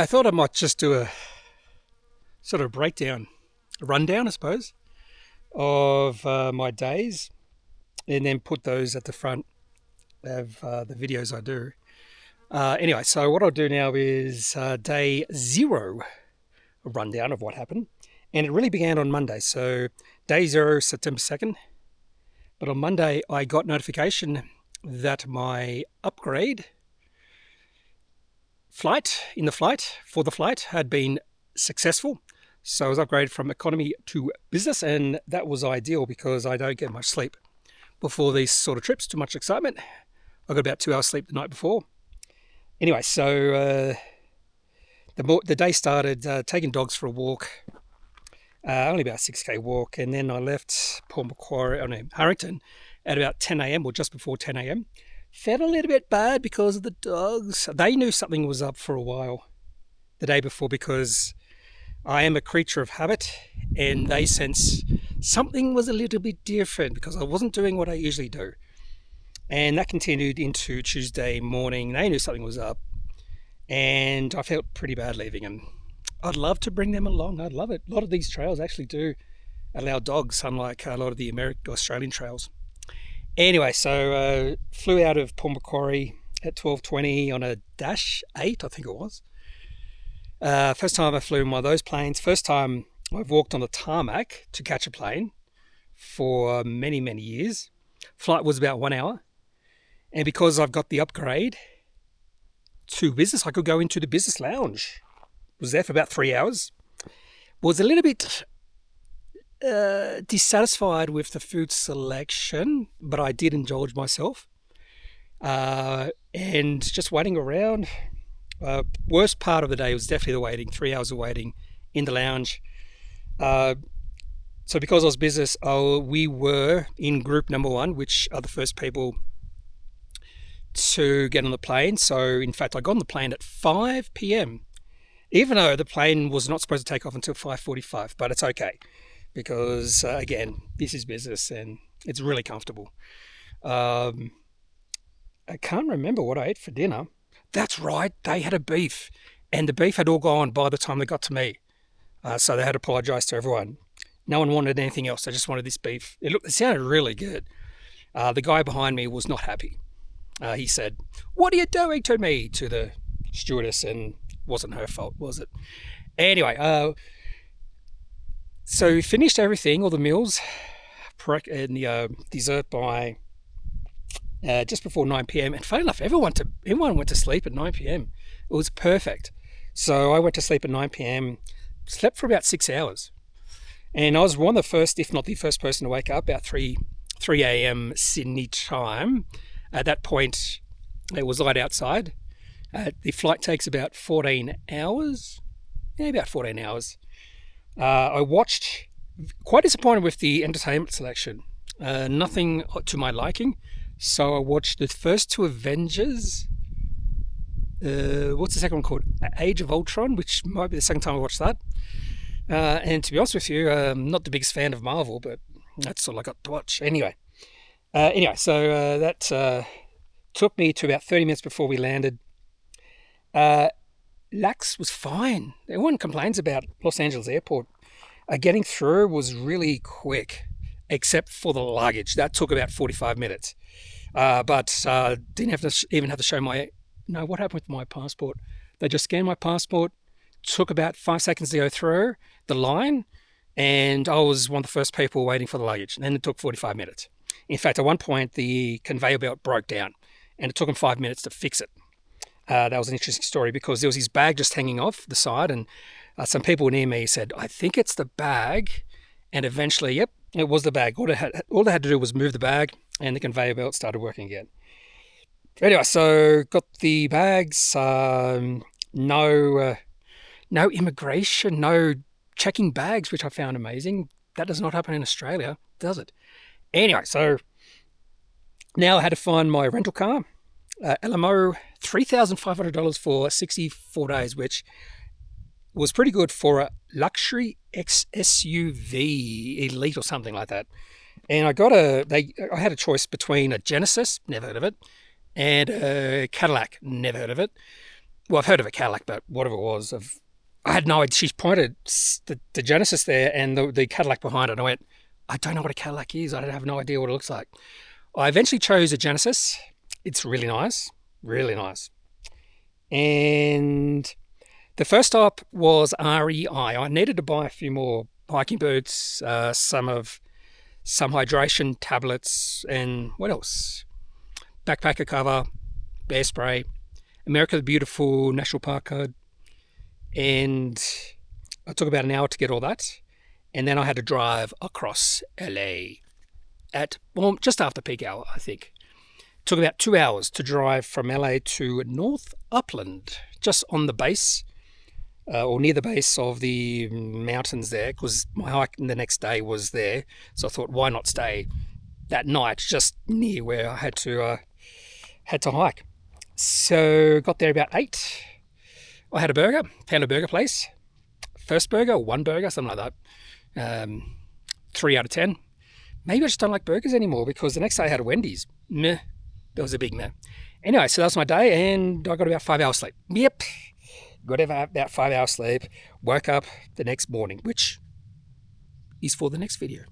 I thought I might just do a sort of breakdown, a rundown, I suppose, of my days, and then put those at the front of the videos I do. Anyway, so what I'll do now is day zero, a rundown of what happened. And it really began on Monday. So day zero, September 2nd. But on Monday, I got notification that my upgrade for the flight had been successul. So I was upgraded from economy to business, and that was ideal because I don't get much sleep before these sort of trips, too much excitement. I got about 2 hours sleep the night before. Anyway, so the day started taking dogs for a walk, only about a 6K walk, and then I left Harrington at about 10 a.m. or just before 10 a.m. Felt a little bit bad because of the dogs. They knew something was up for a while the day before because I am a creature of habit, and they sense something was a little bit different because I wasn't doing what I usually do. And that continued into Tuesday morning. They knew something was up, and I felt pretty bad leaving them. I'd love to bring them along. I'd love it. A lot of these trails actually do allow dogs, unlike a lot of the Australian trails. Anyway, so flew out of Port Macquarie at 12:20 on a Dash 8, I think it was. First time I flew in one of those planes. First time I've walked on the tarmac to catch a plane for many, many years. Flight was about 1 hour. And because I've got the upgrade to business, I could go into the business lounge. Was there for about 3 hours. Was a little bit dissatisfied with the food selection, but I did indulge myself. And just waiting around. Worst part of the day was definitely the waiting, 3 hours of waiting in the lounge. So because I was business, we were in group number one, which are the first people to get on the plane. So in fact, I got on the plane at 5 p.m., even though the plane was not supposed to take off until 5:45, but it's okay because, again, this is business and it's really comfortable. I can't remember what I ate for dinner. That's right, they had a beef, and the beef had all gone by the time they got to me. So they had to apologise to everyone. No one wanted anything else. They just wanted this beef. It sounded really good. The guy behind me was not happy. He said, "What are you doing to me?" to the stewardess, and wasn't her fault, was it? Anyway, so we finished everything, all the meals, and the dessert by just before 9 p.m. And funny enough, everyone went to sleep at 9 p.m. It was perfect. So I went to sleep at 9 p.m., slept for about 6 hours. And I was one of the first, if not the first person to wake up about 3 a.m. Sydney time. At that point, it was light outside. The flight takes about 14 hours. Yeah, about 14 hours. I watched, quite disappointed with the entertainment selection. Nothing to my liking. So I watched the first two Avengers. What's the second one called? Age of Ultron, which might be the second time I watched that. And to be honest with you, I'm not the biggest fan of Marvel, but that's all I got to watch. Anyway, so that took me to about 30 minutes before we landed. LAX was fine. Everyone complains about Los Angeles Airport. Getting through was really quick, except for the luggage. That took about 45 minutes. But didn't have to even have to show what happened with my passport? They just scanned my passport, took about 5 seconds to go through the line, and I was one of the first people waiting for the luggage. And then it took 45 minutes. In fact, at one point, the conveyor belt broke down, and it took them 5 minutes to fix it. That was an interesting story because there was his bag just hanging off the side, and some people near me said, "I think it's the bag." And eventually, yep, it was the bag. All they had to do was move the bag, and the conveyor belt started working again. Anyway, so got the bags. No immigration, no checking bags, which I found amazing. That does not happen in Australia, does it? Anyway, so now I had to find my rental car. LMO, $3,500 for 64 days, which was pretty good for a luxury SUV Elite or something like that. And I had a choice between a Genesis, never heard of it, and a Cadillac, never heard of it. well, I've heard of a Cadillac, but whatever it was, I had no idea. She pointed the Genesis there and the Cadillac behind it. And I went, I don't know what a Cadillac is. I have no idea what it looks like. I eventually chose a Genesis. It's really nice, really nice. And the first stop was REI. I needed to buy a few more hiking boots, some hydration tablets, and what else? Backpacker cover, bear spray, America the Beautiful National Park card. And it took about an hour to get all that. And then I had to drive across LA at just after peak hour, I think. It took about 2 hours to drive from LA to North Upland, just on the base, or near the base of the mountains there, because my hike the next day was there. So I thought, why not stay that night just near where I had to hike. So got there about 8. I had a burger, found a burger place. First burger, one burger, something like that. 3 out of 10. Maybe I just don't like burgers anymore, because the next day I had a Wendy's. Meh. That was a big meh. Anyway, so that was my day, and I got about 5 hours sleep. Yep. Got about 5 hours sleep. Woke up the next morning, which is for the next video.